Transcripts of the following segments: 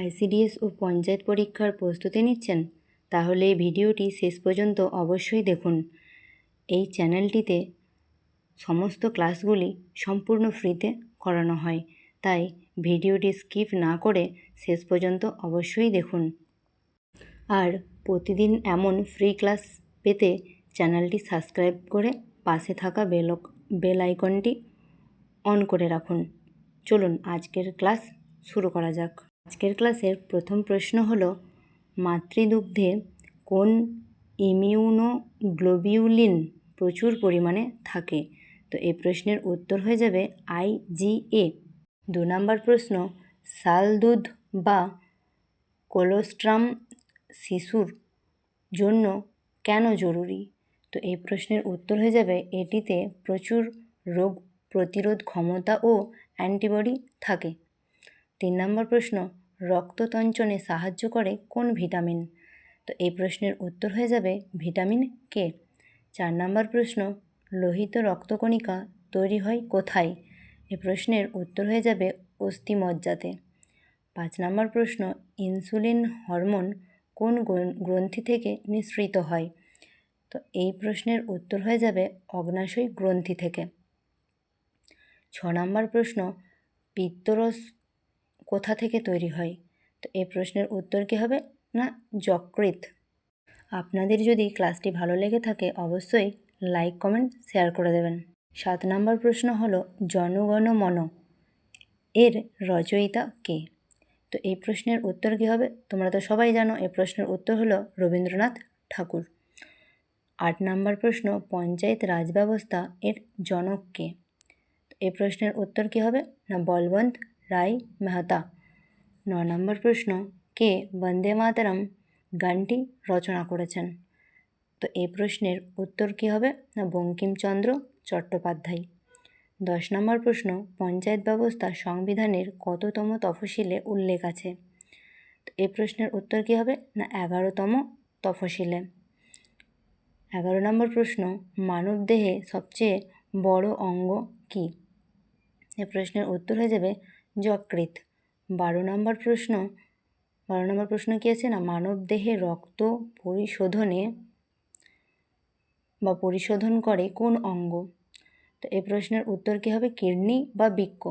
ICDS ও পঞ্চায়েত পরীক্ষার প্রস্তুতি নিচ্ছেন? তাহলে এই ভিডিওটি শেষ পর্যন্ত অবশ্যই দেখুন। এই চ্যানেলটিতে সমস্ত ক্লাসগুলি সম্পূর্ণ ফ্রিতে করানো হয়, তাই ভিডিওটি স্কিপ না করে শেষ পর্যন্ত অবশ্যই দেখুন। আর প্রতিদিন এমন ফ্রি ক্লাস পেতে চ্যানেলটি সাবস্ক্রাইব করে পাশে থাকা বেল আইকনটি অন করে রাখুন। চলুন আজকের ক্লাস শুরু করা যাক। আজকের ক্লাসের প্রথম প্রশ্ন হলো, মাতৃদুগ্ধে কোন ইমিউনোগ্লোবিউলিন প্রচুর পরিমাণে থাকে? তো এই প্রশ্নের উত্তর হয়ে যাবে IgA। 2 নম্বর প্রশ্ন, শাল দুধ বা কোলোস্ট্রাম শিশুর জন্য কেন জরুরি? তো এই প্রশ্নের উত্তর হয়ে যাবে, এটিতে প্রচুর রোগ প্রতিরোধ ক্ষমতা ও অ্যান্টিবডি থাকে। 3 নম্বর প্রশ্ন, রক্ততঞ্চনে সাহায্য করে কোন ভিটামিন? তো এই প্রশ্নের উত্তর হয়ে যাবে ভিটামিন কে। 4 নম্বর প্রশ্ন, লোহিত রক্তকণিকা তৈরি হয় কোথায়? এই প্রশ্নের উত্তর হয়ে যাবে অস্থিমজ্জাতে। 5 নম্বর প্রশ্ন, ইনসুলিন হরমোন কোন গ্রন্থি থেকে নিঃসৃত হয়? তো এই প্রশ্নের উত্তর হয়ে যাবে অগ্ন্যাশয় গ্রন্থি থেকে। 6 নম্বর প্রশ্ন, পিত্তরস কোথা থেকে তৈরি হয়? তো এই প্রশ্নের উত্তর কী হবে? না, যকৃৎ। আপনাদের যদি ক্লাসটি ভালো লেগে থাকে অবশ্যই লাইক, কমেন্ট, শেয়ার করে দেবেন। 7 নম্বর প্রশ্ন হলো, জনগণ মন এর রচয়িতা কে? তো এই প্রশ্নের উত্তর কী হবে? তোমরা তো সবাই জানো, এই প্রশ্নের উত্তর হলো রবীন্দ্রনাথ ঠাকুর। 8 নম্বর প্রশ্ন, পঞ্চায়েত রাজ ব্যবস্থা এর জনক কে? এই প্রশ্নের উত্তর কী হবে? না, বলবন্ত রায় মেহতা। 9 নম্বর প্রশ্ন, কে বন্দে মাতরম গানটি রচনা করেছেন? তো এই প্রশ্নের উত্তর কী হবে? না, বঙ্কিমচন্দ্র চট্টোপাধ্যায়। 10 নম্বর প্রশ্ন, পঞ্চায়েত ব্যবস্থা সংবিধানের কততম তফসিলে উল্লেখ আছে? তো এই প্রশ্নের উত্তর কী হবে? না, 11তম তফসিলে। 11 নম্বর প্রশ্ন, মানবদেহে সবচেয়ে বড় অঙ্গ কী? এই প্রশ্নের উত্তর হয়ে যাবে যকৃৎ। 12 নম্বর প্রশ্ন কী আছে? না, মানবদেহে রক্ত পরিশোধন করে কোন অঙ্গ? তো এই প্রশ্নের উত্তর কী হবে? কিডনি বা বৃক্ক।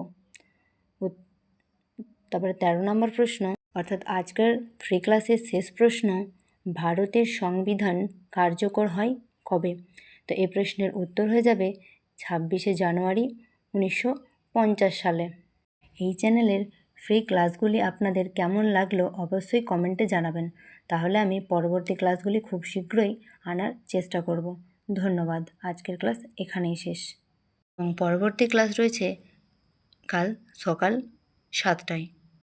তারপরে 13 নম্বর প্রশ্ন, অর্থাৎ আজকের ফ্রি ক্লাসের শেষ প্রশ্ন, ভারতের সংবিধান কার্যকর হয় কবে? তো এই প্রশ্নের উত্তর হয়ে যাবে 26শে জানুয়ারি 1950 সালে। এই চ্যানেলের ফ্রি ক্লাসগুলি আপনাদের কেমন লাগলো অবশ্যই কমেন্টে জানাবেন, তাহলে আমি পরবর্তী ক্লাসগুলি খুব শীঘ্রই আনার চেষ্টা করব। ধন্যবাদ। আজকের ক্লাস এখানেই শেষ এবং পরবর্তী ক্লাস রয়েছে কাল সকাল 7টায়।